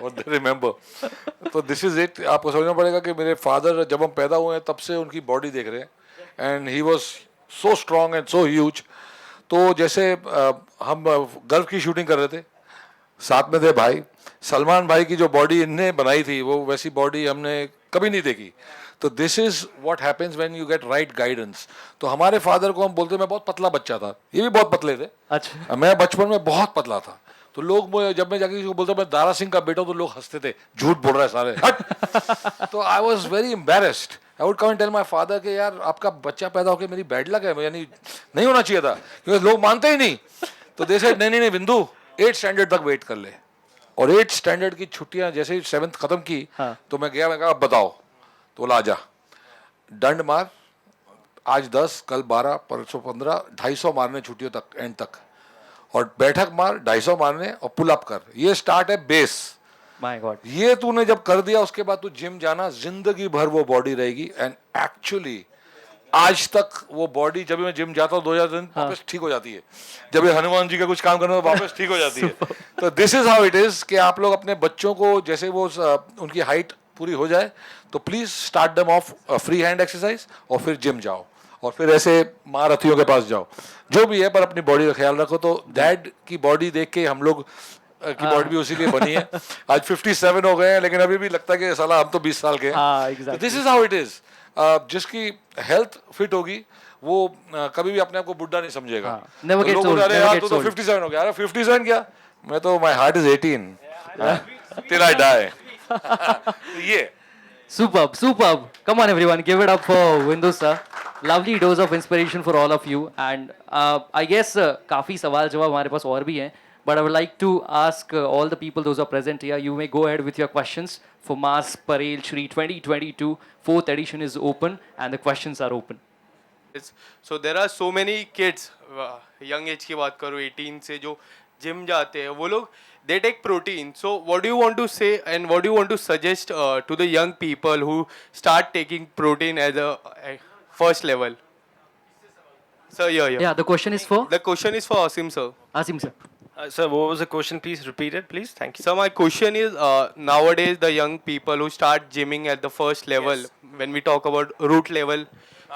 what they remember. तो this is it. आपको समझना पड़ेगा कि मेरे फादर जब हम पैदा हुए हैं तब से उनकी बॉडी देख रहे हैं and he was so strong and so huge. तो जैसे हम गल्फ की शूटिंग कर रहे थे, साथ में थे भाई. सलमान भाई की जो बॉडी इनने बनाई थी वो वैसी बॉडी हमने कभी नहीं देखी. तो this is what happens when you get right guidance. तो हमारे फादर को हम बोलते, मैं बहुत पतला बच्चा था, ये भी बहुत पतले थे. अच्छा. मैं बचपन में बहुत पतला था. तो लोग जब मैं जाके किसी को बोलता मैं दारा सिंह का बेटा, तो लोग हंसते थे, झूठ बोल रहा है सारे, हट. तो I was very embarrassed. I would come and tell my father कि यार आपका बच्चा पैदा होकर मेरी बैड लक है, यानी नहीं होना चाहिए था, क्योंकि लोग मानते ही नहीं. तो दे सेड नहीं बिंदु 8th स्टैंडर्ड तक वेट कर ले. और 8th स्टैंडर्ड की छुट्टियां जैसे ही 7th खत्म की, हाँ. तो मैं गया, मैं कहा बताओ. तो बोला आजा, दंड मार, आज 10 कल 12 परसों 15, 250 मारने छुट्टियों तक, एंड तक. और बैठक मार 250 मारने, और पुल अप कर. ये स्टार्ट है बेस. My God. ये तूने जब कर दिया उसके बाद तू जिम जाना, जिंदगी भर वो बॉडी रहेगी. एंड एक्चुअली आज तक वो बॉडी, जब मैं जिम जाता हूँ 2 दिन वापस ठीक हो जाती है. जब ये हनुमान जी का कुछ काम करना तो वापस ठीक हो जाती है. तो this is how it is कि आप लोग अपने बच्चों को जैसे वो उनकी हाइट पूरी हो जाए तो please start them of free hand exercise, और फिर जिम जाओ, और फिर ऐसे महारथियों के पास जाओ, जो भी है, पर अपनी बॉडी का ख्याल रखो. तो डैड की बॉडी देख के हम लोग की बॉडी भी उसी लिए बनी है. आज 57 हो गए हैं, लेकिन अभी भी लगता है कि साला हम तो 20 साल के हैं. This is how it is. जिसकी हेल्थ फिट होगी वो कभी भी अपने आप को बुढ़ा नहीं समझेगा. Never gets old, अरे never यार gets तू तो old. 57 हो गया. अरे 57 क्या, मैं तो my heart is 18 till I die. ये Superb, superb. Come on, everyone, give it up for Windu sir. Lovely dose of inspiration for all of you. And I guess काफी सवाल जवाब हमारे पास और भी हैं. But I would like to ask all the people, those who are present here, you may go ahead with your questions for Mars Parel Shri 2022. 4th edition is open and the questions are open. So there are so many kids, young age की बात करो 18 से, जो gym जाते हैं, वो लोग they take protein. So what do you want to say and what do you want to suggest to the young people who start taking protein as a first level? Sir, Yeah, the question is for The question is for Asim sir. Asim sir. Sir, what was the question? Please repeat it, please. Thank you. So my question is, nowadays the young people who start gymming at the first level, Yes. when we talk about root level,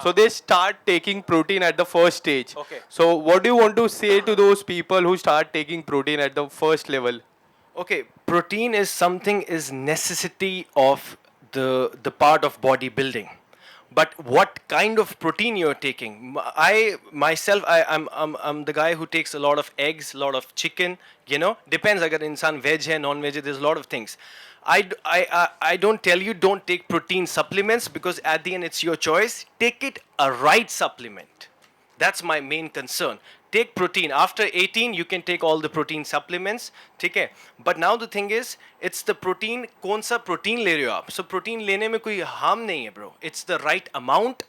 so they start taking protein at the first stage. Okay. So what do you want to say to those people who start taking protein at the first level? Okay, protein is something is necessity of the part of bodybuilding. But what kind of protein you're taking? I'm the guy who takes a lot of eggs, a lot of chicken. You know, depends. अगर इंसान veg है, non-veg है, there's a lot of things. I don't tell you don't take protein supplements, because at the end it's your choice. Take it a right supplement. That's my main concern. Take protein. After 18, you can take all the protein supplements. ठीक है? But now the thing is, it's the protein. कौन सा protein ले रहे हो आप? So protein लेने में कोई harm नहीं है, bro. It's the right amount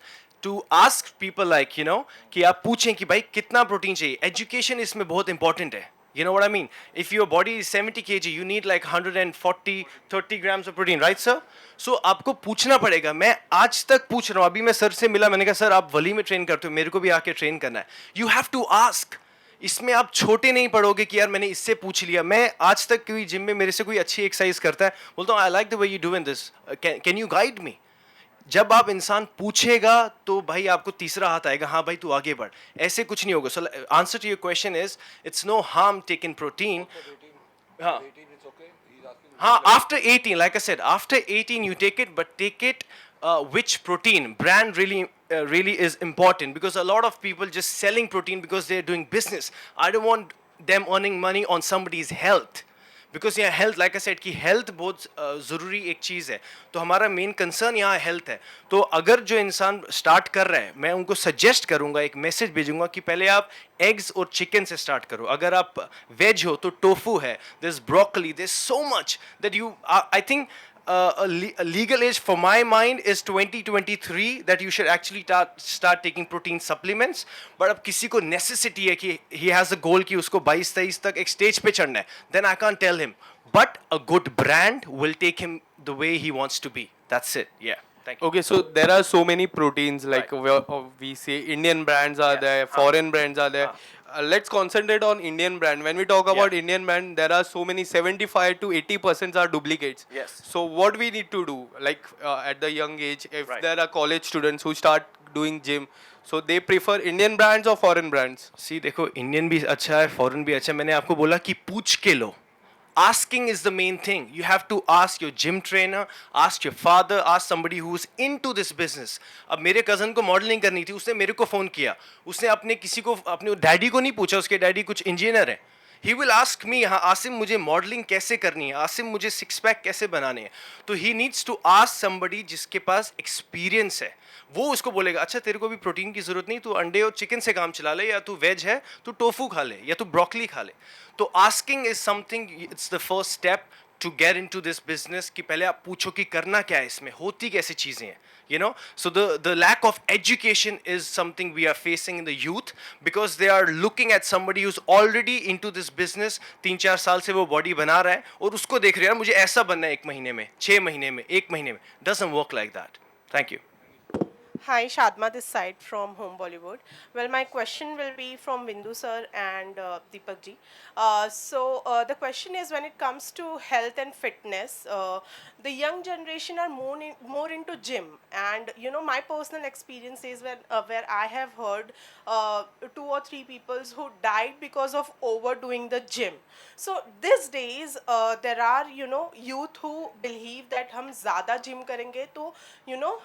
to ask people, like, you know, कि आप पूछें कि भाई कितना protein चाहिए. Education इसमें बहुत important है. You know what I mean? If your body is 70 kg, you need like 140, 30 grams of protein, right, sir? So आपको पूछना पड़ेगा. मैं आज तक पूछ रहा हूँ. अभी मैं सर से मिला, मैंने कहा सर आप वली में ट्रेन करते हो, मेरे को भी आके ट्रेन करना है. You have to ask. इसमें आप छोटे नहीं पड़ोगे कि यार मैंने इससे पूछ लिया. मैं आज तक कोई जिम में मेरे से कोई अच्छी एक्सरसाइज करता है, बोलता हूँ I like the way you doing this. Can you guide me? जब आप इंसान पूछेगा तो भाई आपको तीसरा हाथ आएगा, हाँ भाई तू आगे बढ़. ऐसे कुछ नहीं होगा. So answer to your question is it's no harm taking protein. हाँ हाँ, after 18, like I said, after 18 you take it, but take it which protein brand really is important, because a lot of people just selling protein because they're doing business. I don't want them earning money on somebody's health. Because यहाँ health, like I said, कि health बहुत ज़रूरी एक चीज़ है. तो हमारा main concern यहाँ health है. तो अगर जो इंसान स्टार्ट कर रहा है, मैं उनको सजेस्ट करूँगा, एक मैसेज भेजूंगा कि पहले आप एग्स और चिकन से स्टार्ट करो. अगर आप वेज हो तो टोफू है, there is broccoli, there is so much that you, I think a legal age for my mind is 2023 that you should actually start taking protein supplements. But अब किसी को necessity है कि he has a goal कि उसको 22-23 तक एक stage पे चढ़ना है, then I can't tell him. But a good brand will take him the way he wants to be. That's it. Yeah. Thank you. Okay, so there are so many proteins, like we say Indian brands are Yes. there, foreign brands are there. Let's concentrate on Indian brand. When we talk about Indian brand, there are so many 75 to 80% are duplicates. Yes. So what we need to do, like at the young age, if Right. there are college students who start doing gym, so they prefer Indian brands or foreign brands? सी देखो Indian भी अच्छा है foreign भी अच्छा है मैंने आपको बोला कि पूछ के लो asking is the main thing you have to ask your gym trainer ask your father ask somebody who's into this business अब मेरे कजन को मॉडलिंग करनी थी उसने मेरे को फोन किया उसने अपने किसी को अपने डैडी को नहीं पूछा उसके डैडी कुछ इंजीनियर है ही विल आस्क मी हाँ आसिम मुझे मॉडलिंग कैसे करनी है आसिम मुझे सिक्स पैक कैसे बनाने हैं तो he needs to ask somebody जिसके पास एक्सपीरियंस है वो उसको बोलेगा अच्छा तेरे को भी प्रोटीन की जरूरत नहीं तू अंडे और चिकन से काम चला ले या तू वेज है तू टोफू खा ले या तू ब्रोकली खा ले तो asking is something it's the first step to get into this business कि पहले आप पूछो कि करना क्या है इसमें होती कैसी चीज़ें हैं you know so the lack of education is something we are facing in the youth because they are looking at somebody who's already into this business 3-4 साल से वो बॉडी बना रहा है और उसको देख रहे हैं मुझे ऐसा बनना है 1 महीने में 6 महीने में 1 महीने में doesn't work like that thank you Hi, Shadma this side from Home Bollywood. Well, my question will be from Bindu sir and Deepak ji. The question is when it comes to health and fitness, the young generation are more into gym, and you know my personal experience is where I have heard 2 or 3 people who died because of overdoing the gym. So these days there are youth who believe that हम ज़्यादा gym करेंगे तो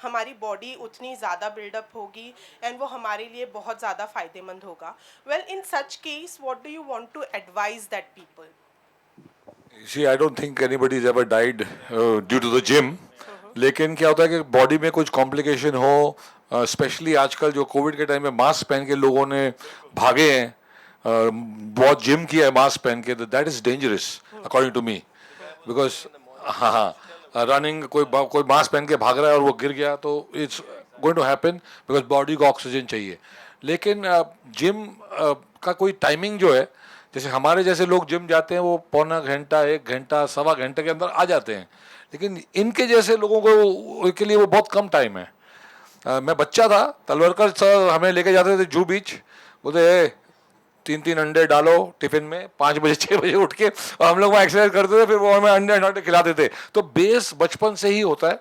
हमारी body उतनी ज़्यादा buildup होगी and वो हमारे लिए बहुत ज़्यादा फ़ायदेमंद होगा. Well in such case what do you want to advise that people? See, I don't think anybody has ever died due to the gym. लेकिन क्या होता है कि बॉडी में कुछ कॉम्प्लिकेशन हो, स्पेशली आजकल जो कोविड के टाइम में मास्क पहन के लोगों ने भागे हैं, बहुत जिम किया है मास्क पहन के, that is dangerous according to me. Because हाँ रनिंग कोई मास्क पहन के भाग रहा है और वो गिर गया तो it's going to happen because body को ऑक्सीजन चाहिए. लेकिन जिम का कोई टाइमिंग जो है, जैसे हमारे जैसे लोग जिम जाते हैं वो पौना घंटा 1 घंटा सवा घंटे के अंदर आ जाते हैं, लेकिन इनके जैसे लोगों को के लिए वो बहुत कम टाइम है. मैं बच्चा था, तलवरकर सर हमें लेके जाते थे जू बीच, बोलते 3-3 अंडे डालो टिफिन में 5 बजे 6 बजे उठ के, और हम लोग वहाँ एक्सरसाइज करते थे, फिर वो हमें अंडे खिलाते थे. तो बेस बचपन से ही होता है,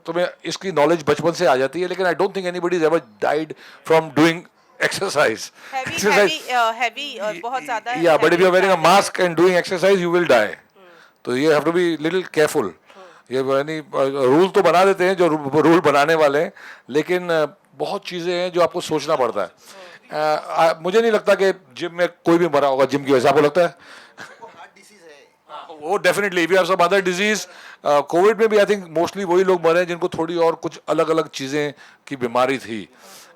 तुम्हें इसकी नॉलेज बचपन से आ जाती है. लेकिन I don't think anybody is ever died from doing exercise. heavy बहुत ज़्यादा. Yeah, but if you are wearing a mask and doing exercise, you will die. तो you have to be little careful. ये यानी rule तो बना देते हैं जो रूल बनाने वाले हैं, लेकिन बहुत चीज़ें हैं जो आपको सोचना पड़ता है. मुझे नहीं लगता कि जिम में कोई भी मरा होगा जिम की वजह से. आपको लगता है? वो definitely if you have some other disease. COVID में भी आई थिंक मोस्टली वही लोग मरे हैं जिनको थोड़ी और कुछ अलग अलग चीज़ें की बीमारी थी.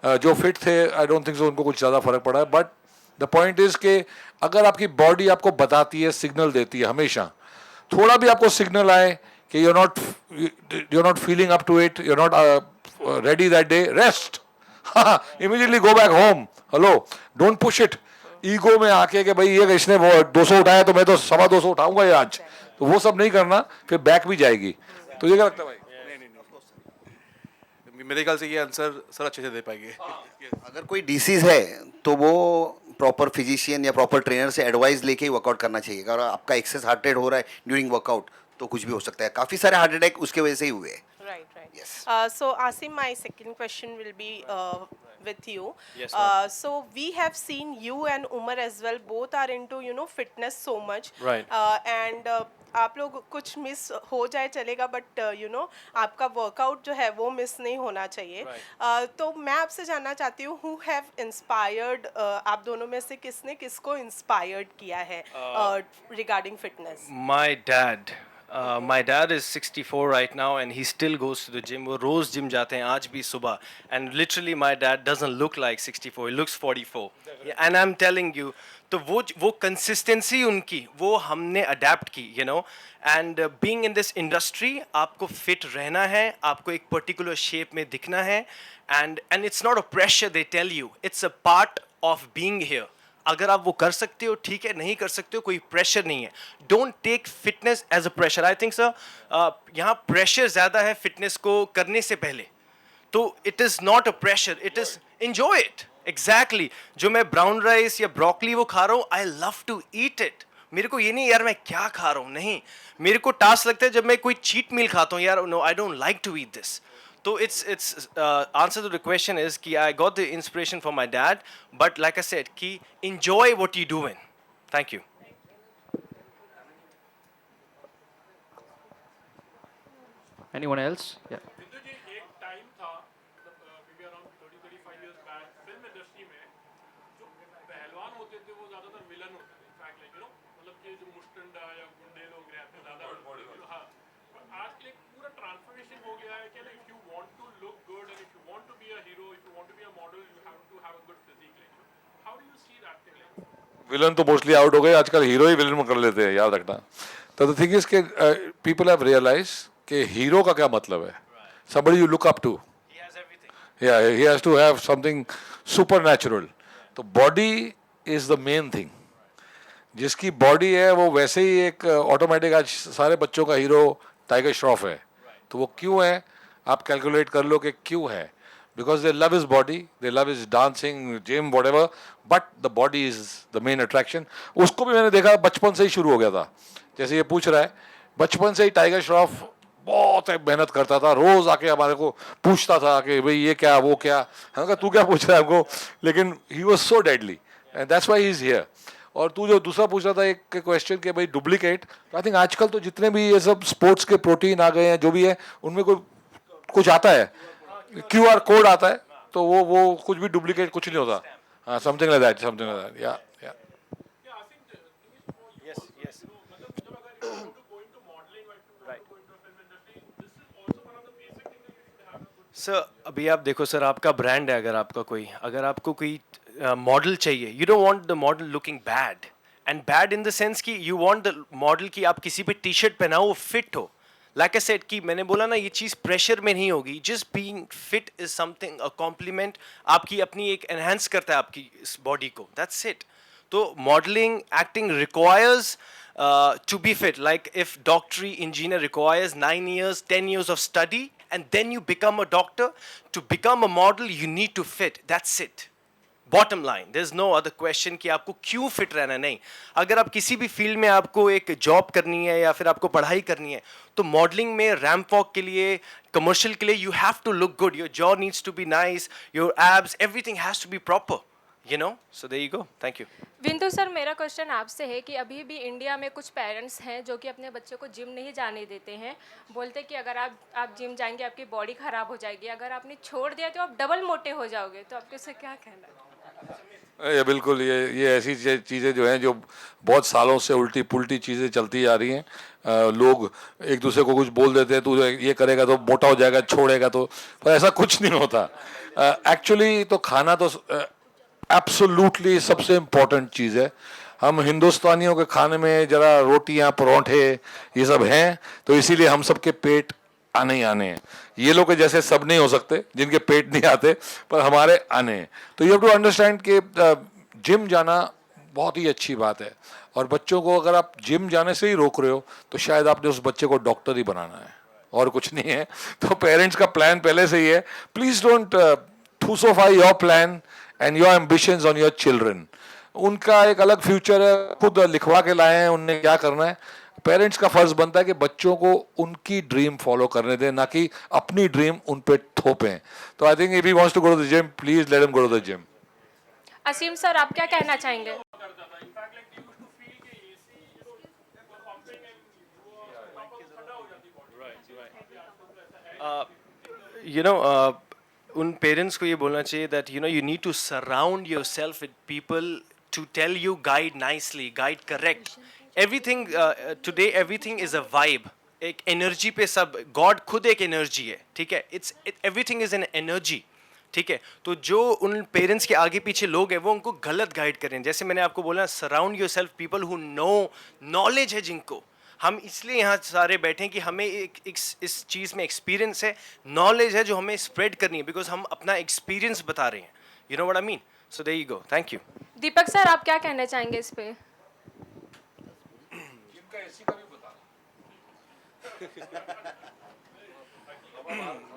जो फिट थे आई डोंट थिंक सो उनको कुछ ज़्यादा फर्क पड़ा है. बट द पॉइंट इज कि अगर आपकी बॉडी आपको बताती है, सिग्नल देती है, हमेशा थोड़ा भी आपको सिग्नल आए कि you are not feeling up to it, you are not ready that day, rest. Immediately go back home. Hello, don't push it ego में आके कि भाई ये इसने वो 200 उठाया तो मैं तो 225 उठाऊंगा ये आज, तो वो सब नहीं करना, फिर बैक भी जाएगी. तो ये क्या लगता है भाई? मेरे ख्याल से ये आंसर सर अच्छे से दे पाएंगे. अगर कोई डिसीज है तो वो प्रॉपर फिजिशियन या प्रॉपर ट्रेनर से एडवाइस लेके ही वर्कआउट करना चाहिए. अगर आपका एक्सेस हार्ट रेट हो रहा है ड्यूरिंग वर्कआउट तो कुछ भी हो सकता है. काफ़ी सारे हार्ट अटैक उसके वजह से ही हुए हैं. Right. Yes. So Asim, my second question will be with you. Yes, So we have seen you and Umar as well. Both are into fitness so much. Right. And आप लोग कुछ miss हो जाए चलेगा, बट आपका workout जो है वो मिस नहीं होना चाहिए. तो मैं आपसे जानना चाहती हूँ who have inspired आप दोनों में से किसने किसको इंस्पायर्ड किया है regarding fitness? My dad is 64 right now and he still goes to the gym. वो रोज जिम जाते हैं आज भी सुबह. And literally my dad doesn't look like 64. He looks 44. And I'm telling you, तो वो consistency उनकी वो हमने adapt की, you know. And being in this industry, आपको fit रहना है, आपको एक particular shape में दिखना है. And it's not a pressure they tell you. It's a part of being here. अगर आप वो कर सकते हो ठीक है, नहीं कर सकते हो कोई प्रेशर नहीं है. Don't take fitness as a pressure. I think sir यहाँ प्रेशर ज़्यादा है फिटनेस को करने से पहले. तो it is not a pressure, it is enjoy it. Exactly. जो मैं ब्राउन राइस या ब्रोकली वो खा रहा हूँ, I love to eat it. मेरे को ये नहीं यार मैं क्या खा रहा हूँ, नहीं. मेरे को टास्क लगता है जब मैं कोई चीट मील खाता हूँ, यार no I don't like to eat this. So it's answer to the question is कि I got the inspiration from my dad, but like I said कि enjoy what you doing. Thank you. Anyone else? Yeah. एक time था maybe around 30-35 years back film industry में जो पहलवान होते थे वो ज्यादातर विलन होते थे. इनफैक्ट लाइक मतलब कि जो मुस्टंडा या गुंडे लोग रहते ज्यादा. हाँ, पर आज के लिए पूरा ट्रांसफॉर्मेशन हो गया है कि like you want to look good and if you want to be a hero, if you want to be a model, you have to have a good physique. Like how do you see that thing? Like villain तो mostly out हो गए आजकल, hero ही villain में कर लेते हैं, याद रखना. तो द थिंग इज के पीपल हैव रियलाइज कि हीरो का क्या मतलब है. somebody you look up to. He has everything. Yeah, he has to have something supernatural. तो body is the main thing. जिसकी बॉडी है वो वैसे ही एक ऑटोमेटिक. आज सारे बच्चों का हीरो टाइगर श्रॉफ है. तो वो क्यों है, आप कैलकुलेट कर लो कि क्यों है. Because they love is body, they love is dancing, gym, whatever, but the body is the main attraction. उसको भी मैंने देखा बचपन से ही शुरू हो गया था. जैसे ये पूछ रहा है, बचपन से ही टाइगर श्रॉफ बहुत मेहनत करता था. रोज आके हमारे को पूछता था कि भाई ये क्या वो क्या. हाँ कहा तू क्या पूछ रहा है हमको, लेकिन he was so deadly and that's why he is here. और तू जो दूसरा पूछ रहा था एक क्वेश्चन कि भाई डुप्लीकेट, आई थिंक आजकल तो जितने भी ये सब स्पोर्ट्स के प्रोटीन आ गए हैं जो भी है, उनमें कोई कुछ आता है, QR कोड आता है, तो वो कुछ भी डुप्लीकेट कुछ नहीं होता. हाँ, something like that, something like that. या yeah, I think the thing is for you Yes, also, yes. मतलब जब अगर you want to go into modeling or if you want to go into a film industry, this is also one of the basic things that you need to have a good. Sir अभी आप देखो sir, आपका brand है, अगर आपको कोई model चाहिए, you don't want the model looking bad. And bad in the sense कि यू वांट द मॉडल की आप किसी पे टी शर्ट पहनाओ वो फिट हो. लाइक आई सेड कि मैंने बोला ना, ये चीज़ प्रेशर में नहीं होगी. Just being fit is something, a compliment आपकी अपनी एक एनहेंस करता है आपकी इस बॉडी को. That's it. तो modelling acting requires to be fit. Like if doctor engineer requires 9 years 10 years of study and then you become a doctor, to become a model you need to fit. That's it. Bottom line, there's no other question कि आपको क्यों fit रहना. नहीं, अगर आप किसी भी field में आपको एक जॉब करनी है या फिर आपको पढ़ाई करनी है, तो मॉडलिंग में रैंप वॉक के लिए, कमर्शियल के लिए, you have to look good. Your jaw needs to be nice, your abs, everything has to be proper. You know, so there you go. Thank you. Vindu sir, मेरा question आपसे है कि अभी भी इंडिया में कुछ पेरेंट्स हैं जो कि अपने बच्चों को जिम नहीं जाने देते हैं. बोलते कि अगर आप जिम जाएंगे आपकी बॉडी ख़राब हो जाएगी, अगर आपने छोड़ दिया तो आप डबल मोटे हो जाओगे. तो आपके उससे क्या कहना है? ये बिल्कुल, ये ऐसी चीज़ें जो हैं जो बहुत सालों से उल्टी पुल्टी चीज़ें चलती आ रही हैं. लोग एक दूसरे को कुछ बोल देते हैं, तू ये करेगा तो मोटा हो जाएगा, छोड़ेगा तो, पर ऐसा कुछ नहीं होता. एक्चुअली तो खाना तो एब्सोल्युटली सबसे इम्पोर्टेंट चीज़ है. हम हिंदुस्तानियों के खाने में जरा रोटियां, परोठे ये सब हैं, तो इसीलिए हम सबके पेट आने ही आने हैं. ये लोग के जैसे सब नहीं हो सकते जिनके पेट नहीं आते, पर हमारे आने हैं. तो यू हैव टू अंडरस्टैंड कि जिम जाना बहुत ही अच्छी बात है. और बच्चों को अगर आप जिम जाने से ही रोक रहे हो तो शायद आपने उस बच्चे को डॉक्टर ही बनाना है और कुछ नहीं है. तो पेरेंट्स का प्लान पहले से ही है, प्लीज डोंट थूसोफाई your plan and your ambitions on your children. उनका एक अलग फ्यूचर है, खुद लिखवा के लाए हैं, उनने क्या करना है. पेरेंट्स का फर्ज बनता है कि बच्चों को उनकी ड्रीम फॉलो करने दें, ना कि अपनी ड्रीम उन पे थोपें. तो I think if he wants to go to the gym, please let him go to the gym. Asim sir, आप क्या कहना चाहेंगे? You know, उन पेरेंट्स को ये बोलना चाहिए that you know you need to surround yourself with people to tell you, guide nicely, guide correct. Everything today everything is a vibe. एक एनर्जी पे सब, गॉड खुद एक एनर्जी है, ठीक है. एवरीथिंग इज एन एनर्जी, ठीक है. तो जो उन पेरेंट्स के आगे पीछे लोग हैं वो उनको गलत गाइड करें. जैसे मैंने आपको बोला, surround your self people who know, knowledge है जिनको. हम इसलिए यहाँ सारे बैठे हैं कि हमें इस चीज़ में एक्सपीरियंस है, नॉलेज है जो हमें स्प्रेड करनी है, बिकॉज हम अपना एक्सपीरियंस बता रहे हैं. You know what I mean. So there you go. Thank you. Deepak sir आप क्या कहना चाहेंगे इस पे?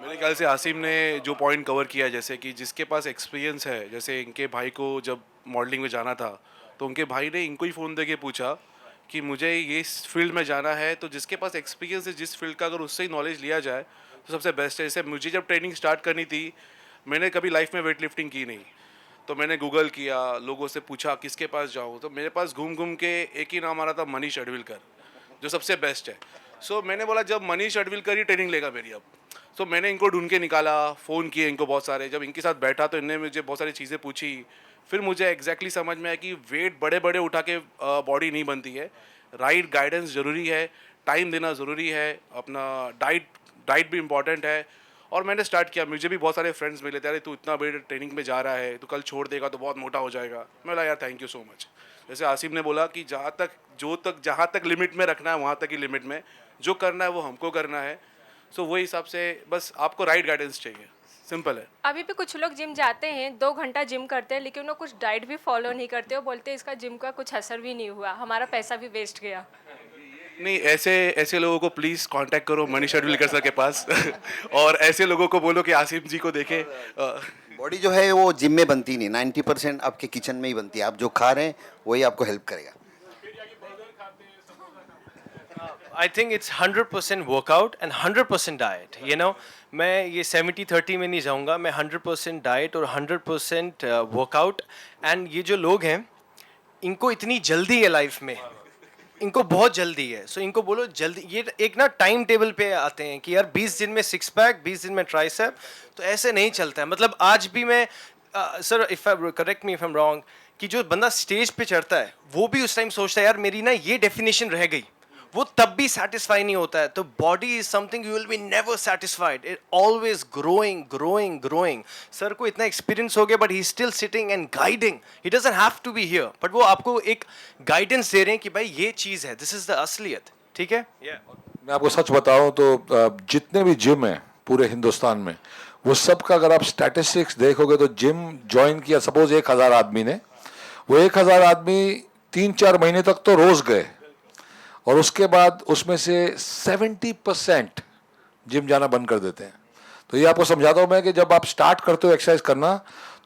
मेरे ख्याल से आसिम ने जो पॉइंट कवर किया, जैसे कि जिसके पास एक्सपीरियंस है, जैसे इनके भाई को जब मॉडलिंग में जाना था तो उनके भाई ने इनको ही फ़ोन दे के पूछा कि मुझे ये इस फील्ड में जाना है, तो जिसके पास एक्सपीरियंस है जिस फील्ड का, अगर उससे ही नॉलेज लिया जाए तो सबसे बेस्ट है। जैसे मुझे जब ट्रेनिंग स्टार्ट करनी थी, मैंने कभी लाइफ में वेट लिफ्टिंग की नहीं, तो मैंने गूगल किया, लोगों से पूछा किसके पास जाऊँ, तो मेरे पास घूम घूम के एक ही नाम आ रहा था, मनीष अडविलकर, जो सबसे बेस्ट है। सो मैंने बोला जब मनीष अडविलकर ही ट्रेनिंग लेगा मेरी अब, तो मैंने इनको ढूंढ के निकाला, फ़ोन किए इनको बहुत सारे, जब इनके साथ बैठा तो इनने मुझे बहुत सारी चीज़ें पूछी, फिर मुझे एग्जैक्टली समझ में आया कि वेट बड़े बड़े उठा के बॉडी नहीं बनती है, राइट गाइडेंस ज़रूरी है, टाइम देना ज़रूरी है, अपना डाइट भी इम्पॉर्टेंट है। और मैंने स्टार्ट किया, मुझे भी बहुत सारे फ्रेंड्स मिले थे, अरे तू इतना बड़े ट्रेनिंग में जा रहा है, तू कल छोड़ देगा तो बहुत मोटा हो जाएगा। मैं बोला यार थैंक यू सो मच। जैसे आसिम ने बोला कि जहाँ तक लिमिट में रखना है वहाँ तक ही लिमिट में, जो करना है वो हमको करना है। सो वही हिसाब से बस आपको राइट गाइडेंस चाहिए, सिंपल है। अभी भी कुछ लोग जिम जाते हैं 2 घंटा जिम करते हैं लेकिन वो कुछ डाइट भी फॉलो नहीं करते, वो बोलते हैं इसका जिम का कुछ असर भी नहीं हुआ, हमारा पैसा भी वेस्ट गया। नहीं, ऐसे लोगों को प्लीज़ कांटेक्ट करो मनीष अडविलकर सर के पास और ऐसे लोगों को बोलो कि आसिम जी को देखे। बॉडी जो है वो जिम में बनती नहीं, 90% आपके किचन में ही बनती है। आप जो खा रहे हैं वही आपको हेल्प करेगा। I think it's 100% workout and 100% diet. You know, मैं ये 70-30 में नहीं जाऊँगा, मैं 100% diet और 100% workout। and ये जो लोग हैं, इनको इतनी जल्दी है लाइफ में, इनको बहुत जल्दी है, सो इनको बोलो जल्दी, ये एक ना टाइम टेबल पे आते हैं कि यार 20 दिन में 6 पैक, 20 दिन में ट्राइसेप, तो ऐसे नहीं चलता है। मतलब आज भी मैं sir if I correct me if I am wrong, कि जो बंदा स्टेज पे चढ़ता है वो भी उस टाइम सोचता है यार मेरी ना ये डेफिनेशन रह गई, वो तब भी सेटिस्फाई नहीं होता है। तो body is something you will be never satisfied, it always growing growing growing. Sir को इतना एक्सपीरियंस हो गया but he still sitting and guiding, he doesn't have to be here, but वो आपको एक गाइडेंस दे रहे हैं कि भाई ये चीज़ है, दिस इज द असलियत। ठीक है, मैं आपको सच बताऊं तो जितने भी जिम हैं पूरे हिंदुस्तान में, वो सब का अगर आप स्टैटिस्टिक्स देखोगे तो जिम ज्वाइन किया सपोज 1000 आदमी ने, वो 1000 आदमी 3-4 महीने तक तो रोज गए और उसके बाद उसमें से 70% जिम जाना बंद कर देते हैं। तो ये आपको समझाता हूँ मैं कि जब आप स्टार्ट करते हो एक्सरसाइज करना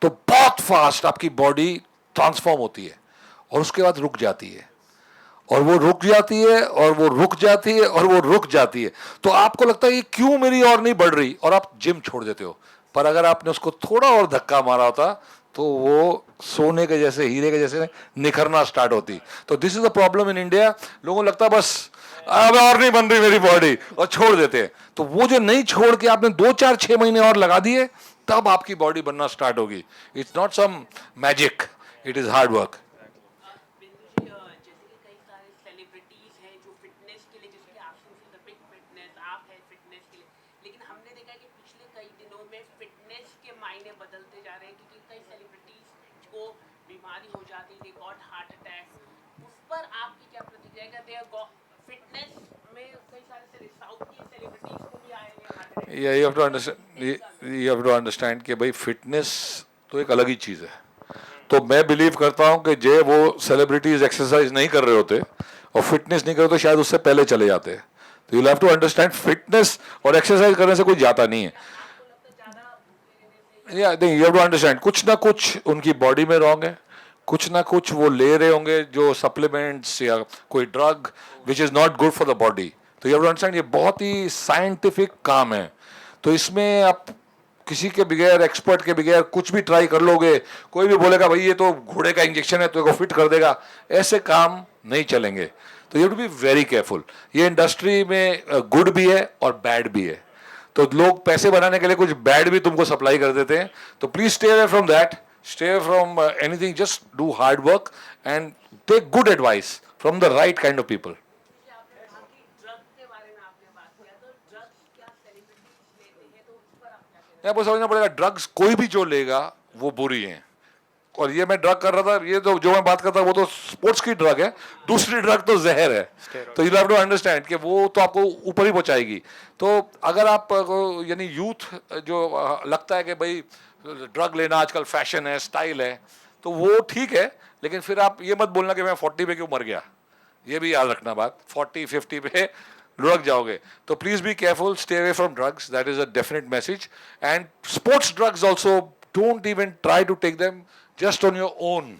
तो बहुत फास्ट आपकी बॉडी ट्रांसफॉर्म होती है और उसके बाद रुक जाती है और वो रुक जाती है और वो रुक जाती है और वो रुक जाती है। तो आपको लगता है ये क्यों मेरी और नहीं बढ़ रही और आप जिम छोड़ देते हो। पर अगर आपने उसको थोड़ा और धक्का मारा होता तो वो सोने के जैसे, हीरे के जैसे निखरना स्टार्ट होती। तो this is the problem in India. लोगों को लगता है बस अब और नहीं बन रही मेरी बॉडी और छोड़ देते हैं। तो वो जो नहीं छोड़ के आपने 2-4-6 महीने और लगा दिए तब आपकी बॉडी बनना स्टार्ट होगी। It's not some magic, it is hard work. Yeah, you have to understand कि भाई फिटनेस तो एक अलग ही चीज़ है। तो मैं बिलीव करता हूँ कि जे वो सेलिब्रिटीज एक्सरसाइज नहीं कर रहे होते और फिटनेस नहीं कर रहे तो शायद उससे पहले चले जाते। तो you have to understand fitness और एक्सरसाइज करने से कोई जाता नहीं है। या यू हैव टू अंडरस्टैंड कुछ ना कुछ उनकी बॉडी में रॉन्ग है, कुछ ना कुछ वो ले रहे होंगे जो सप्लीमेंट्स या कोई drug which is not good for the body. तो यू हैव टू अंडरस्टैंड ये बहुत ही साइंटिफिक काम है। तो इसमें आप किसी के बगैर, एक्सपर्ट के बगैर कुछ भी ट्राई कर लोगे, कोई भी बोलेगा भाई ये तो घोड़े का इंजेक्शन है तो को फिट कर देगा, ऐसे काम नहीं चलेंगे। तो you to be very careful. ये इंडस्ट्री में गुड भी है और बैड भी है। तो लोग पैसे बनाने के लिए कुछ बैड भी तुमको सप्लाई कर देते हैं। तो please stay away from that, stay away from anything, just do hard work and take good advice from the right kind of people. आपको समझना पड़ेगा ड्रग्स कोई भी जो लेगा वो बुरी है। और ये मैं ड्रग कर रहा था, ये तो जो मैं बात करता हूँ वो तो स्पोर्ट्स की ड्रग है, दूसरी ड्रग तो जहर है। तो यू हैव टू अंडरस्टैंड कि वो तो आपको ऊपर ही पहुंचाएगी। तो अगर आप यानी यूथ जो लगता है कि भाई ड्रग लेना आजकल फैशन है, स्टाइल है, तो वो ठीक है, लेकिन फिर आप ये मत बोलना कि मैं 40 पे क्यों मर गया, ये भी याद रखना बात, 40-50 पे लुढ़क जाओगे, तो please be careful, stay away from drugs, that is a definite message, and sports drugs also don't even try to take them just on your own,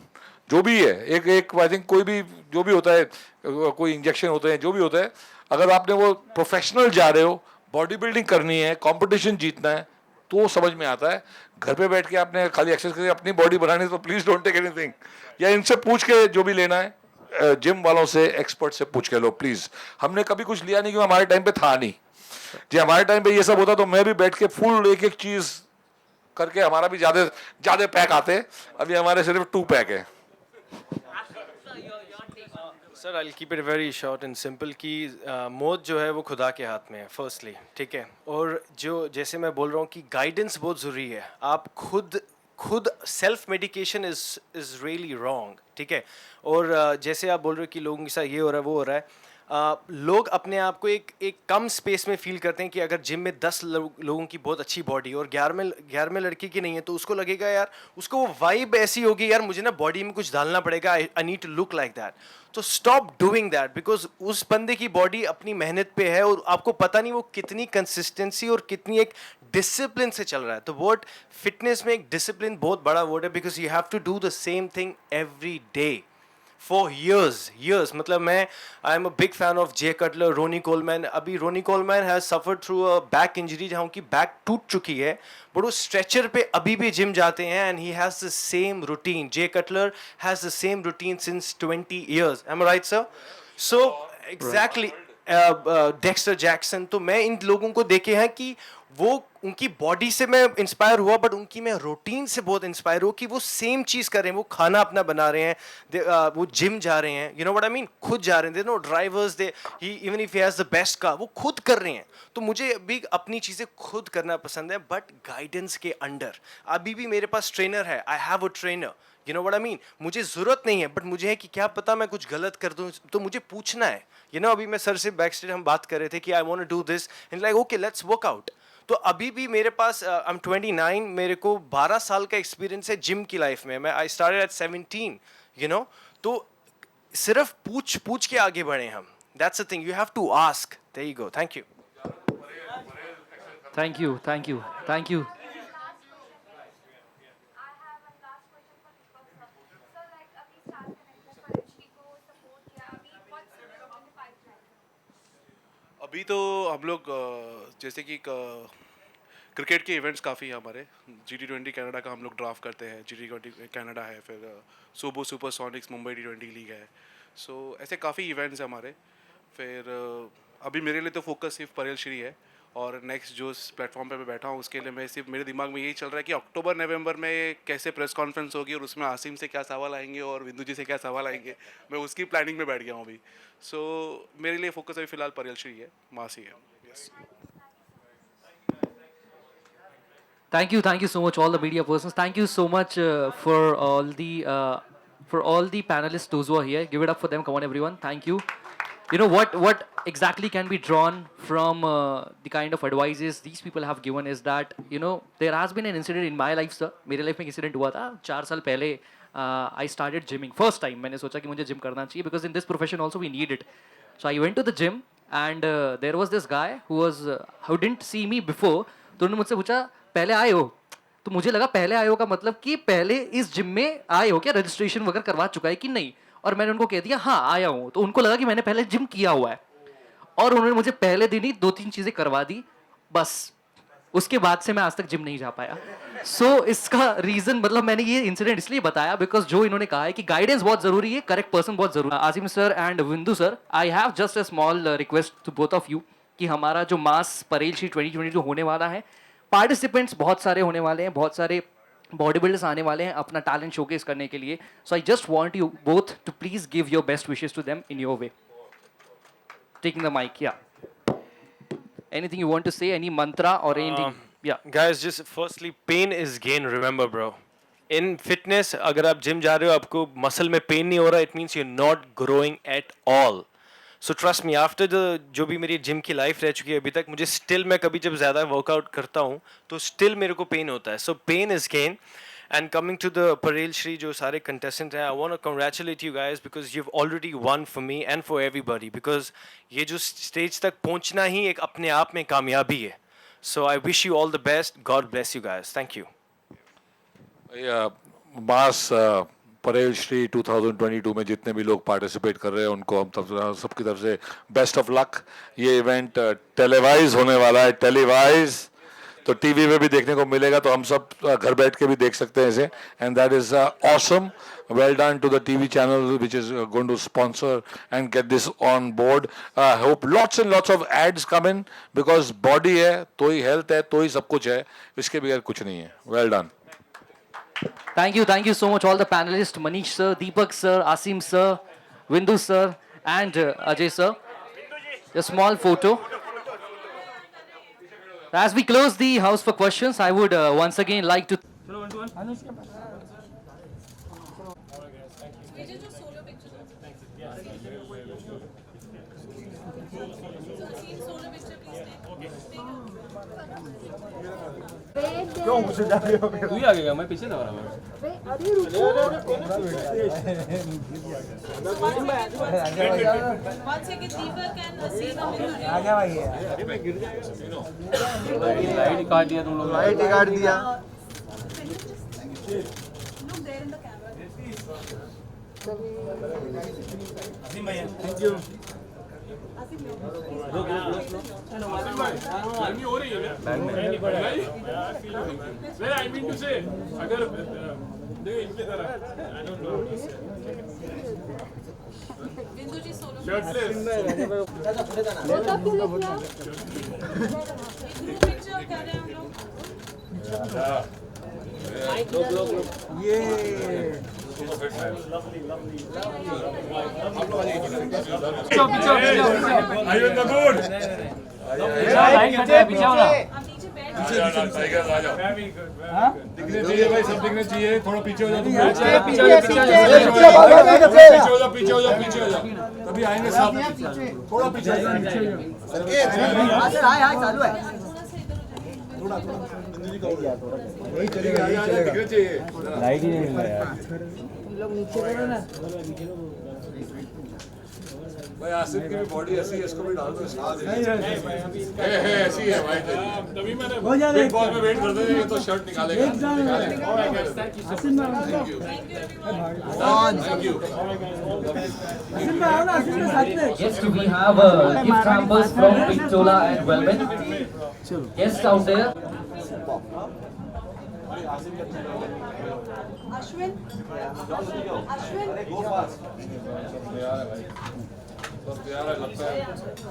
जो भी है, एक आई थिंक कोई भी जो भी होता है, कोई इंजेक्शन होते हैं, जो भी होता है, अगर आपने वो प्रोफेशनल जा रहे हो, बॉडी बिल्डिंग करनी है, कंपटीशन जीतना है, तो समझ में आता है। घर पे बैठ के आपने खाली एक्सरसाइज करके अपनी बॉडी बनानी है, तो प्लीज डोंट टेक एनीथिंग, या इनसे पूछ के जो भी लेना है, जिम वालों से, एक्सपर्ट से पूछ के लो प्लीज। हमने कभी कुछ लिया नहीं, क्योंकि हमारे टाइम पे था नहीं जी, हमारे टाइम पे ये सब होता तो मैं भी बैठ के फुल एक एक चीज करके, हमारा भी ज्यादा पैक आते, अभी हमारे सिर्फ 2 पैक है। Sir I keep it very short and simple कि मौत जो है वो खुदा के हाथ में है फर्स्टली, ठीक है, और जो जैसे मैं बोल रहा हूँ कि गाइडेंस बहुत ज़रूरी है, आप खुद self medication is really wrong, ठीक है, और जैसे आप बोल रहे हो कि लोगों के साथ ये हो रहा है वो हो रहा है, लोग अपने आप को एक कम स्पेस में फील करते हैं कि अगर जिम में 10 लोगों की बहुत अच्छी बॉडी और 11वें लड़के की नहीं है, तो उसको लगेगा यार, उसको वो वाइब ऐसी होगी यार, मुझे ना बॉडी में कुछ डालना पड़ेगा, I need to look like that, तो स्टॉप डूइंग दैट, बिकॉज उस बंदे की बॉडी अपनी मेहनत पे है और आपको पता नहीं वो कितनी कंसिस्टेंसी और कितनी एक डिसिप्लिन से चल रहा है। तो वर्ड फिटनेस में एक डिसिप्लिन बहुत बड़ा वर्ड है, because you have to do the same thing every day for years, मतलब मैं I am a big fan of J Cutler, Ronnie Coleman. अभी Ronnie Coleman has suffered through a back injury, जहाँ उनकी back टूट चुकी है, but वो stretcher पे अभी भी जिम जाते हैं, and he has the same routine. J Cutler has the same routine since 20 years, am I right sir? So exactly, Dexter Jackson, तो मैं इन लोगों को देखे हैं कि वो उनकी बॉडी से मैं इंस्पायर हुआ, बट उनकी मैं रूटीन से बहुत इंस्पायर हुआ कि वो सेम चीज़ कर रहे हैं, वो खाना अपना बना रहे हैं, वो जिम जा रहे हैं, you know what I mean, खुद जा रहे हैं, they know drivers, they he even if he has the best car, वो खुद कर रहे हैं। तो मुझे भी अपनी चीज़ें खुद करना पसंद है, बट गाइडेंस के अंडर। अभी भी मेरे पास ट्रेनर है, I have a trainer, you know what I mean, मुझे ज़रूरत नहीं है, बट मुझे है कि क्या पता मैं कुछ गलत कर दूं, तो मुझे पूछना है, यू नो। अभी मैं सर से बैक स्टेज हम बात कर रहे थे कि I want to do this, and like okay let's work out. तो अभी भी मेरे पास आई एम 29, मेरे को 12 साल का एक्सपीरियंस है जिम की लाइफ में। मैं I started at 17, you know. तो सिर्फ पूछ के आगे बढ़े हम, that's the thing, you have to ask, there you go, thank you. Thank you. अभी तो हम लोग जैसे कि क्रिकेट के इवेंट्स काफ़ी हैं हमारे, GT20 कनाडा का हम लोग ड्राफ्ट करते हैं, GT20 कनाडा है, फिर सुबो सुपरसोनिक्स मुंबई T20 लीग है, सो ऐसे काफ़ी इवेंट्स हैं हमारे। फिर अभी मेरे लिए तो फोकस सिर्फ परेल श्री है, और नेक्स्ट जो प्लेटफॉर्म पे मैं बैठा हूँ उसके लिए मैं सिर्फ, मेरे दिमाग में यही चल रहा है कि अक्टूबर नवंबर में कैसे प्रेस कॉन्फ्रेंस होगी और उसमें आसिम से क्या सवाल आएंगे और बिंदु जी से क्या सवाल आएंगे, मैं उसकी प्लानिंग में बैठ गया हूँ अभी। सो मेरे लिए फोकस अभी फिलहाल परेल श्री है, मासी है। Yes. Thank you so much, all the media persons. Thank you so much for all the panelists, those who are here. Give it up for them. Come on, everyone. Thank you. You know what exactly can be drawn from the kind of advices these people have given is that, you know, there has been an incident in my life, sir. मेरे life में एक incident हुआ था 4 साल पहले। I started gymming first time. मैंने सोचा कि मुझे जिम करना चाहिए, because in this profession also we need it. So I went to the gym and there was this guy who didn't see me before. तो उन्होंने मुझसे पूछा पहले आए हो? तो मुझे लगा पहले आए हो का मतलब कि पहले इस जिम में आए हो क्या, रजिस्ट्रेशन वगैरह करवा चुका है कि नहीं, और मैंने उनको कह दिया हाँ आया हूँ। तो उनको लगा कि मैंने पहले जिम किया हुआ है, और उन्होंने मुझे पहले दिन ही 2-3 चीज़ें करवा दी, बस उसके बाद से मैं आज तक जिम नहीं जा पाया। सो इसका रीज़न, मतलब मैंने ये इंसिडेंट इसलिए बताया बिकॉज जो इन्होंने कहा है कि गाइडेंस बहुत ज़रूरी है, करेक्ट पर्सन बहुत ज़रूरी है। Asim sir and Vindu sir, I have just a small request to both of you कि हमारा जो मास परेल श्री 2022 होने वाला है, पार्टिसिपेंट्स बहुत सारे होने वाले हैं, बहुत सारे बॉडी बिल्डर्स आने वाले हैं अपना टैलेंट शोकेस करने के लिए। So I just want you both to please give your best wishes to them in your way. Taking the mic, या anything you want to say, any mantra और एनीथिंग? या Guys, just firstly, pain is gain, remember bro. In fitness, अगर आप gym जा रहे हो आपको muscle में पेन नहीं हो रहा, it means you're not growing at all. So trust me after the जो भी मेरी जिम की लाइफ रह चुकी है अभी तक, मुझे स्टिल, मैं कभी जब ज़्यादा वर्कआउट करता हूँ तो स्टिल मेरे को पेन होता है. So pain is gain. And coming to the Parel Shri, जो सारे contestants हैं, I want to congratulate you guys because you've already won for me and for everybody. Because ये जो stage तक पहुंचना ही एक अपने आप में कामयाबी है. So I wish you all the best. God bless you guys. Thank you. मास परेल श्री 2022 में जितने भी लोग पार्टिसिपेट कर रहे हैं उनको हम सबकी तरफ से बेस्ट ऑफ लक. ये इवेंट टेलीवाइज होने वाला है, टेलीवाइज, तो टीवी में भी देखने को मिलेगा, तो हम सब घर बैठ के भी देख सकते हैं इसे. And that is awesome. Well done to the TV channel which is going to sponsor and get this on board. Hope lots and lots of ads come in, because body है तो ही हेल्थ है, तो ही सब कुछ है, इसके बगैर कुछ नहीं है. Well done. Thank you so much all the panelists, Manish sir, Deepak sir, Asim sir, Vindu sir and Ajay sir. A small photo. As we close the house for questions, I would once again like to गर्मी हो रही है ना, Well, I mean to say, अगर देखो इनकी तरह, I don't know. Shirtless. Are you in the mood? दिखने चाहिए भाई, सब दिखने चाहिए. थोड़ा पीछे हो जाओ, पीछे हो जाओ, तभी आएंगे सब. थोड़ा पीछे दिखने चाहिए. लाइट ही नहीं मिल रहा यार. भाई आसिफ की भी बॉडी ऐसी है, इसको भी डाल दो. ऐसी है भाई, तभी मैंने बिग बॉस में वेट करते थे, ये तो शर्ट निकालेगा. Thank you. Yes, we have gift hampers from Pictola and Wellman. Guests out there. बस प्यारा लगता है.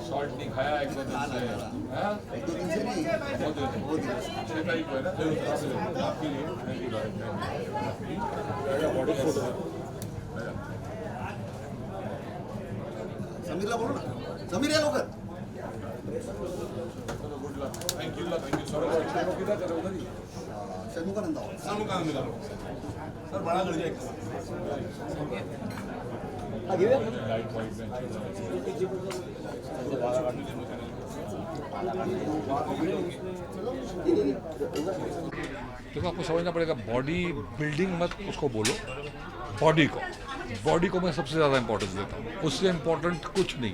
शॉर्ट नहीं खाया एक दो दिन से. छह तारीख को है ना, आपके लिए. समीरला बोलो ना, समीर या लवकर. Good luck. Thank you so much. किधर करो उधर ही. सन्मुखानंद सर बड़ा कर दिया. देखो, आपको समझना पड़ेगा, बॉडी बिल्डिंग मत उसको बोलो, बॉडी को मैं सबसे ज़्यादा इंपॉर्टेंस देता हूँ. उससे इम्पोर्टेंट कुछ नहीं.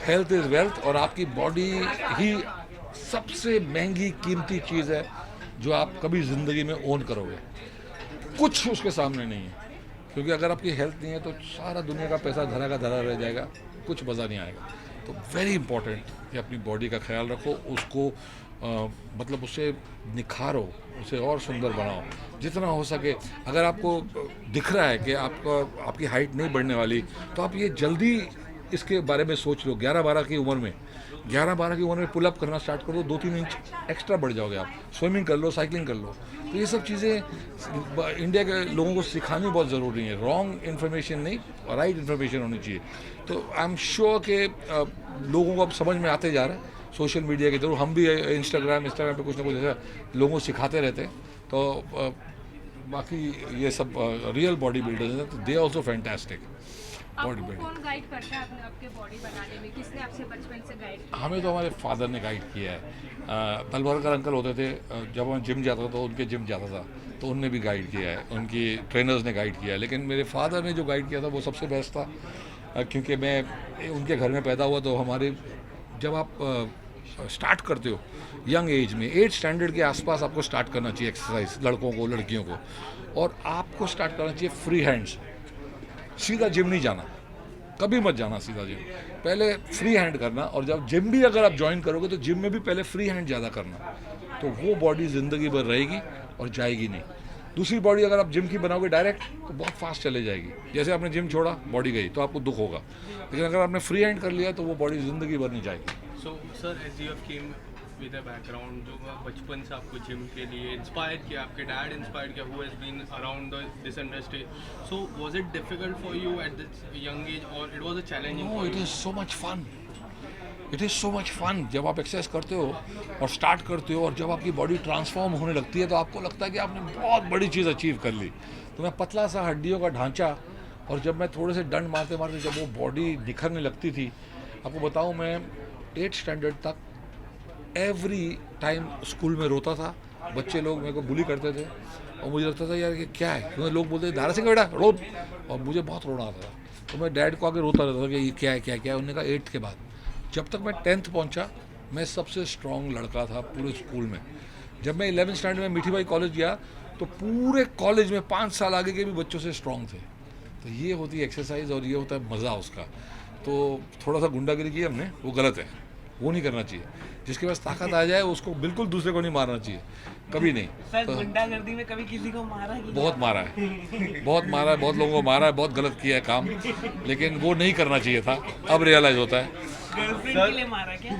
हेल्थ इज़ वेल्थ, और आपकी बॉडी ही सबसे महंगी कीमती चीज़ है जो आप कभी ज़िंदगी में ओन करोगे. कुछ उसके सामने नहीं है, क्योंकि अगर आपकी हेल्थ नहीं है तो सारा दुनिया का पैसा धरा का धरा रह जाएगा, कुछ मज़ा नहीं आएगा. तो वेरी इंपॉर्टेंट कि अपनी बॉडी का ख्याल रखो, उसको मतलब उसे निखारो, उसे और सुंदर बनाओ जितना हो सके. अगर आपको दिख रहा है कि आपकी हाइट नहीं बढ़ने वाली, तो आप ये जल्दी इसके बारे में सोच लो. 11-12 की उम्र में पुलअप करना स्टार्ट कर दो, 2-3 इंच एक्स्ट्रा बढ़ जाओगे आप. स्विमिंग कर लो, साइकिलिंग कर लो. तो ये सब चीज़ें इंडिया के लोगों को सिखानी बहुत ज़रूरी है. रॉन्ग इन्फॉर्मेशन नहीं, राइट इन्फॉर्मेशन होनी चाहिए. तो आई एम श्योर कि लोगों को अब समझ में आते जा रहा है सोशल मीडिया के थ्रू. हम भी इंस्टाग्राम पे कुछ ना कुछ ऐसा लोगों को सिखाते रहते हैं. तो बाकी ये सब रियल बॉडी बिल्डर्स हैं, तो दे आल्सो फैंटास्टिक. बॉडी आपको बिल्डिंग। कौन गाइड करता है अपने आपके बॉडी बनाने में? किसने आपसे बचपन से गाइड किया? हमें तो हमारे फादर ने गाइड किया है। तलवारकर अंकल होते थे, जब मैं जिम जाता था तो उनके जिम जाता था, तो उनने भी गाइड किया है, उनकी ट्रेनर्स ने गाइड किया है। लेकिन मेरे फादर ने जो गाइड किया था वो सबसे बेस्ट था, क्योंकि मैं उनके घर में पैदा हुआ। तो हमारे जब आप स्टार्ट करते हो यंग एज में, 8 स्टैंडर्ड के आसपास आपको स्टार्ट करना चाहिए एक्सरसाइज, लड़कों को लड़कियों को। और आपको स्टार्ट करना चाहिए फ्री हैंड्स, सीधा जिम नहीं जाना, कभी मत जाना सीधा जिम, पहले फ्री हैंड करना। और जब जिम भी अगर आप ज्वाइन करोगे तो जिम में भी पहले फ्री हैंड ज़्यादा करना, तो वो बॉडी ज़िंदगी भर रहेगी और जाएगी नहीं। दूसरी बॉडी अगर आप जिम की बनाओगे डायरेक्ट तो बहुत फास्ट चले जाएगी। जैसे आपने जिम छोड़ा, बॉडी गई, तो आपको दुख होगा। लेकिन अगर आपने फ्री हैंड कर लिया तो वो बॉडी ज़िंदगी भर नहीं जाएगी। So sir, as you have came with a background, जो बचपन से आपको जिम के लिए इंस्पायर किया, आपके डैड इंस्पायर किया, who has been around this industry, so was it difficult for you at this young age और it was a challenging no, for it you? Is so much fun, it is so much fun. जब आप exercise करते हो और start करते हो और जब आपकी बॉडी ट्रांसफॉर्म होने लगती है तो आपको लगता है कि आपने बहुत बड़ी चीज़ अचीव कर ली। तो मैं पतला सा हड्डियों का ढांचा, और जब मैं थोड़े से डंड मारते मारते जब वो बॉडी निखरने लगती थी, आपको बताऊँ मैं 8 स्टैंडर्ड तक एवरी टाइम स्कूल में रोता था। बच्चे लोग मेरे को बुली करते थे और मुझे लगता था यार ये क्या है, क्योंकि लोग बोलते थे धारा सिंह बेटा रो, और मुझे बहुत रोना आता था। तो मैं डैड को आके रोता रहता था कि ये क्या है क्या क्या है। उन्होंने कहा 8th के बाद, जब तक मैं 10th पहुंचा मैं सबसे स्ट्रॉन्ग लड़का था पूरे स्कूल में। जब मैं 11th स्टैंडर्ड में मीठी बाई कॉलेज गया तो पूरे कॉलेज में 5 साल आगे के भी बच्चों से स्ट्रॉन्ग थे। तो ये होती है एक्सरसाइज और ये होता है मज़ा उसका। तो थोड़ा सा गुंडागिरी की हमने, वो गलत है, वो नहीं करना चाहिए। जिसके पास ताकत आ जाए उसको बिल्कुल दूसरे को नहीं मारना चाहिए, कभी नहीं। सर, गुंडागर्दी में कभी किसी को मारा कि बहुत मारा है, बहुत मारा है, बहुत लोगों को मारा है, बहुत गलत किया है काम, लेकिन वो नहीं करना चाहिए था। अब रियलाइज़ होता है। गर्लफ्रेंड के लिए मारा क्या?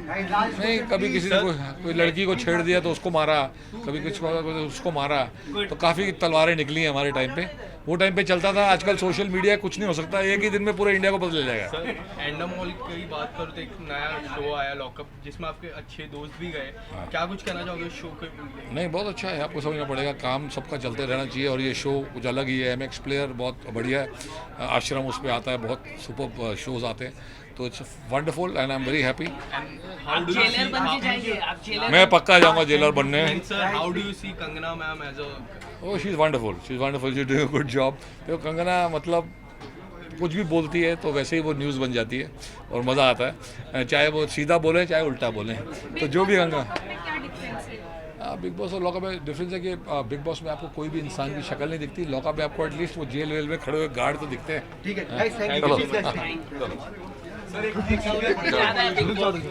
नहीं, कभी किसी ने कोई लड़की को छेड़ दिया तो उसको मारा, कभी कुछ उसको मारा, तो काफ़ी तलवारें निकली हैं हमारे टाइम पे। वो टाइम पे चलता था। आजकल सोशल मीडिया, कुछ नहीं हो सकता, एक ही दिन में पूरे इंडिया को पता चल जाएगा। सर, एंडामॉल की बात करो तो एक नया शो आया लॉकअप, जिसमें आपके अच्छे दोस्त भी गए, क्या कुछ कहना चाहोगे शो के? नहीं, बहुत अच्छा है, आपको समझना पड़ेगा, काम सबका चलते रहना चाहिए। और ये शो कुछ अलग ही है। MX प्लेयर बहुत बढ़िया है, आश्रम उस पर आता है, बहुत सुपर शोज आते हैं, तो it's wonderful and I am very happy. आप जेलर बन के जाइए, आप जेलर मैं पक्का जाऊंगा जेलर बनने। Sir, how do you see Kangana ma'am as a? Oh, she is wonderful, she is wonderful, she doing a good job. तो कंगना मतलब कुछ भी बोलती है तो वैसे ही वो न्यूज़ बन जाती है और मज़ा आता है, चाहे वो सीधा बोलें चाहे उल्टा बोलें, तो जो भी कंगना। क्या डिफरेंस है? बिग बॉस और लॉकअप में डिफरेंस है कि बिग बॉस में आपको कोई भी इंसान की शक्ल नहीं दिखती, लॉकअप में आपको एटलीस्ट वो जेल वेल में खड़े हुए गार्ड तो दिखते हैं। ठीक है, ज़्यादा है बिग बॉस में।